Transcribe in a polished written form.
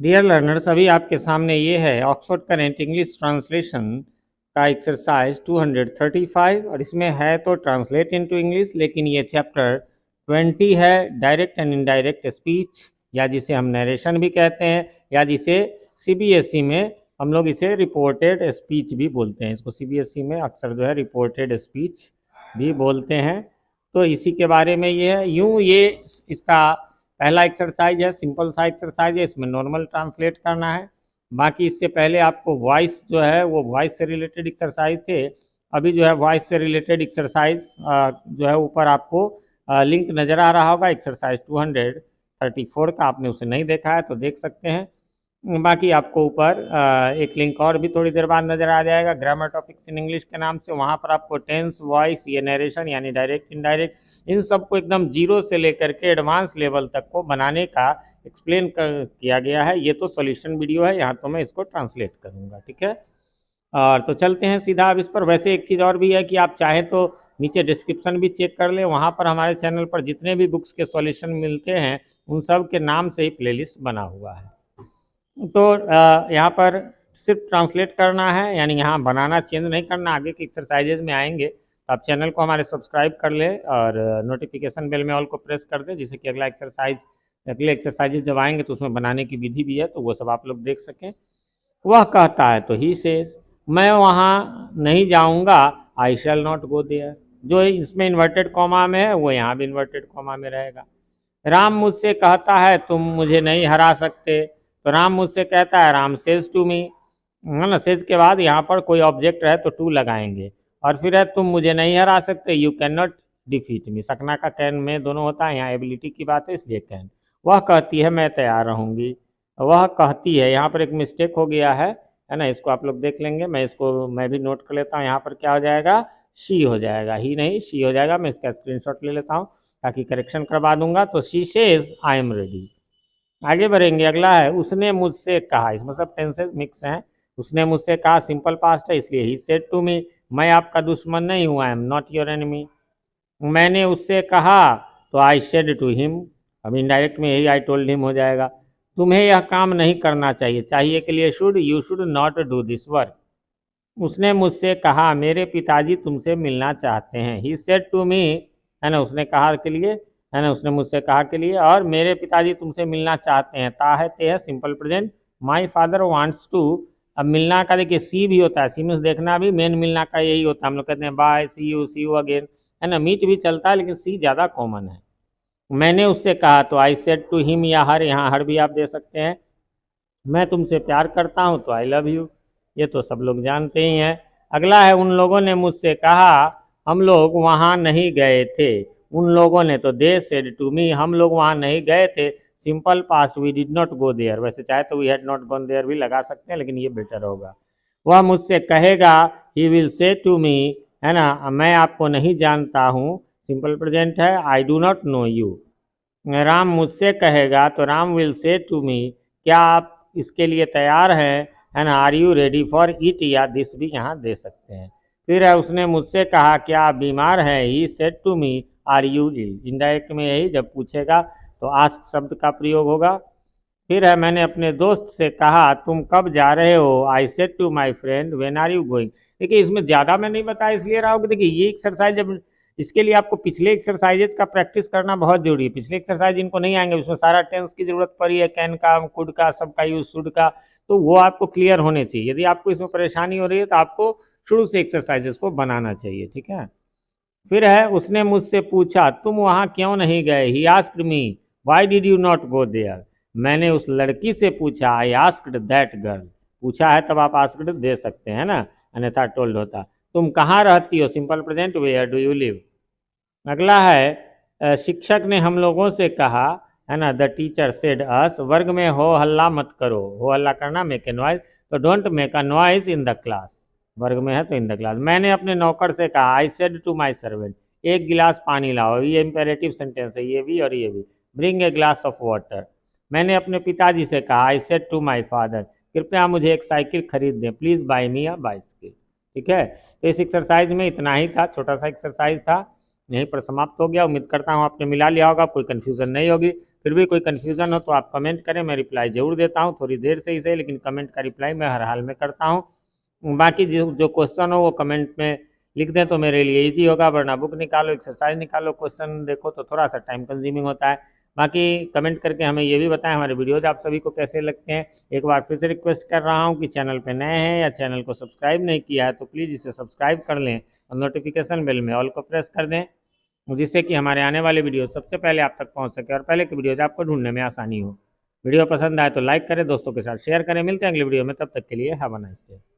Dear learners, अभी आपके सामने ये है ऑक्सफोर्ड करेंट इंग्लिश ट्रांसलेशन का एक्सरसाइज 235 और इसमें है तो ट्रांसलेट इनटू इंग्लिश, लेकिन ये चैप्टर 20 है डायरेक्ट एंड इनडायरेक्ट स्पीच, या जिसे हम नरेशन भी कहते हैं, या जिसे सीबीएसई में हम लोग इसे रिपोर्टेड स्पीच भी बोलते हैं। इसको सीबीएसई में अक्सर जो है रिपोर्टेड स्पीच भी बोलते हैं। तो इसी के बारे में ये है। यूँ ये इसका पहला एक्सरसाइज है, सिंपल सा एक्सरसाइज है, इसमें नॉर्मल ट्रांसलेट करना है। बाकी इससे पहले आपको वॉइस जो है वो वॉइस से रिलेटेड एक्सरसाइज थे। अभी जो है वॉइस से रिलेटेड एक्सरसाइज जो है ऊपर आपको लिंक नज़र आ रहा होगा, एक्सरसाइज 234 का। आपने उसे नहीं देखा है तो देख सकते हैं। बाकी आपको ऊपर एक लिंक और भी थोड़ी देर बाद नज़र आ जाएगा, ग्रामर टॉपिक्स इन इंग्लिश के नाम से। वहाँ पर आपको टेंस, वॉइस, ये नरेशन यानी डायरेक्ट इनडायरेक्ट, इन सब को एकदम जीरो से लेकर के एडवांस लेवल तक को बनाने का एक्सप्लेन किया गया है। ये तो सॉल्यूशन वीडियो है, यहाँ तो मैं इसको ट्रांसलेट करूँगा, ठीक है। और तो चलते हैं सीधा अब इस पर। वैसे एक चीज़ और भी है कि आप चाहें तो नीचे डिस्क्रिप्शन भी चेक कर लें, वहाँ पर हमारे चैनल पर जितने भी बुक्स के सॉल्यूशन मिलते हैं उन सब के नाम से ही प्लेलिस्ट बना हुआ है। तो यहाँ पर सिर्फ ट्रांसलेट करना है, यानी यहाँ बनाना चेंज नहीं करना। आगे के एक्सरसाइजेज में आएंगे तो आप चैनल को हमारे सब्सक्राइब कर लें और नोटिफिकेशन बेल में ऑल को प्रेस कर दें, जिससे कि अगले एक्सरसाइजेज जब आएंगे तो उसमें बनाने की विधि भी है, तो वो सब आप लोग देख सकें। वह कहता है तो ही सेज, मैं वहाँ नहीं जाऊँगा, आई शैल नॉट गो देयर। जो इसमें इन्वर्टेड कॉमा में है वो यहाँ भी इन्वर्टेड कॉमा में रहेगा। राम मुझसे कहता है तुम मुझे नहीं हरा सकते, तो राम मुझसे कहता है, राम सेज टू मी, है ना। सेज के बाद यहाँ पर कोई ऑब्जेक्ट है तो टू लगाएंगे, और फिर है तुम मुझे नहीं हरा सकते, यू कैन नॉट डिफीट मी। सकना का कैन में दोनों होता है, यहाँ एबिलिटी की बात है इसलिए कैन। वह कहती है मैं तैयार रहूँगी, वह कहती है, यहाँ पर एक मिस्टेक हो गया है ना, इसको आप लोग देख लेंगे। मैं भी नोट कर लेता हूँ। यहाँ पर क्या हो जाएगा, शी हो जाएगा, ही नहीं शी हो जाएगा। मैं इसका स्क्रीनशॉट ले लेता हूँ ताकि करेक्शन करवा दूंगा। तो she says I am ready. आगे बढ़ेंगे, अगला है उसने मुझसे कहा। इसमें सब टेंसेस मिक्स हैं। उसने मुझसे कहा सिंपल पास्ट है, इसलिए ही सेड टू मी, मैं आपका दुश्मन नहीं हूँ, I am not your enemy. मैंने उससे कहा तो आई सेड टू हिम, अब इनडायरेक्ट में यही आई टोल्ड हिम हो जाएगा। तुम्हें यह काम नहीं करना चाहिए, चाहिए के लिए should, you should not do this work. उसने मुझसे कहा मेरे पिताजी तुमसे मिलना चाहते हैं, ही सेड टू मी, है ना, उसने कहा के लिए, है ना, उसने मुझसे कहा के लिए। और मेरे पिताजी तुमसे मिलना चाहते हैं, ता है ते है simple present, my father wants to. अब मिलना का देखिए सी भी होता है, सी मीन्स देखना भी, मेन मिलना का यही होता है। हम लोग कहते हैं बाय, सी यू अगेन, है ना। मीट भी चलता है लेकिन सी ज़्यादा कॉमन है। मैंने उससे कहा तो आई सेड टू हिम, या हर, यहाँ हर भी आप दे सकते हैं। मैं तुमसे प्यार करता हूँ तो आई लव यू, ये तो सब लोग जानते ही हैं। अगला है उन लोगों ने मुझसे कहा, हम लोग वहाँ नहीं गए थे। उन लोगों ने, तो दे सेड टू मी, हम लोग वहाँ नहीं गए थे, simple past, we did not go there. वैसे चाहे तो we had not gone there भी लगा सकते हैं, लेकिन ये बेटर होगा। वह मुझसे कहेगा, ही विल से टू मी, है ना, मैं आपको नहीं जानता हूँ, सिंपल प्रेजेंट है, I do not know you. Ram मुझसे कहेगा तो Ram will say to me, क्या आप इसके लिए तैयार हैं, है ना, are you ready for it, या दिस भी यहाँ दे सकते हैं। फिर है उसने मुझसे कहा क्या आप बीमार हैं, he said to me are you ill. Indirect में यही जब पूछेगा तो आस्क शब्द का प्रयोग होगा। फिर है मैंने अपने दोस्त से कहा तुम कब जा रहे हो, I said to my friend when are you going. देखिए इसमें ज़्यादा मैं नहीं बताया इसलिए रहा हूँ कि देखिए ये एक्सरसाइज, जब इसके लिए आपको पिछले एक्सरसाइजेज का प्रैक्टिस करना बहुत जरूरी है। पिछले एक्सरसाइज इनको नहीं आएंगे, उसमें सारा टेंस की जरूरत पड़ी है, कैन का, कुड का, सबका यूज, शुड का, तो वो आपको क्लियर होने चाहिए। यदि आपको इसमें परेशानी हो रही है तो आपको शुरू से एक्सरसाइजेस को बनाना चाहिए, ठीक है। फिर है उसने मुझसे पूछा तुम वहाँ क्यों नहीं गए, he asked me why did you not go there. मैंने उस लड़की से पूछा, आई आस्क्ड दैट गर्ल। पूछा है तब आप आस्क्ड दे सकते हैं ना, अन्यथा टोल्ड होता। तुम कहाँ रहती हो, simple present, where do you live. अगला है शिक्षक ने हम लोगों से कहा, है ना, द टीचर सेड अस, वर्ग में हो हल्ला मत करो, हो हल्ला करना मेक ए नॉइज, तो don't make a noise in the class, वर्ग में है तो इन द क्लास। मैंने अपने नौकर से कहा, I said to my servant, एक गिलास पानी लाओ, ये इंपेरेटिव सेंटेंस है, ये भी और ये भी, bring a glass of water. मैंने अपने पिताजी से कहा, I said to my father, कृपया मुझे एक साइकिल खरीद दें, please buy me a bicycle. ठीक है, तो इस एक्सरसाइज में इतना ही था, छोटा सा एक्सरसाइज था। यहीं पर समाप्त हो गया। उम्मीद करता हूँ आपने मिला लिया होगा, कोई कन्फ्यूज़न नहीं होगी। फिर भी कोई कन्फ्यूज़न हो तो आप कमेंट करें, मैं रिप्लाई ज़रूर देता हूँ, थोड़ी देर से ही सही, लेकिन कमेंट का रिप्लाई मैं हर हाल में करता हूँ। बाकी जो क्वेश्चन हो वो कमेंट में लिख दें तो मेरे लिए ईजी होगा, वरना बुक निकालो, एक्सरसाइज निकालो, क्वेश्चन देखो तो थोड़ा सा टाइम कंज्यूमिंग होता है। बाकी कमेंट करके हमें ये भी बताएं हमारे वीडियोज़ आप सभी को कैसे लगते हैं। एक बार फिर से रिक्वेस्ट कर रहा हूँ कि चैनल पे नए हैं या चैनल को सब्सक्राइब नहीं किया है तो प्लीज़ इसे सब्सक्राइब कर लें और नोटिफिकेशन बेल में ऑल को प्रेस कर दें, जिससे कि हमारे आने वाले वीडियो सबसे पहले आप तक पहुंच सके और पहले की वीडियोज आपको ढूंढने में आसानी हो। वीडियो पसंद आए तो लाइक करें, दोस्तों के साथ शेयर करें। मिलते हैं अगली वीडियो में, तब तक के लिए हैव अ नाइस डे।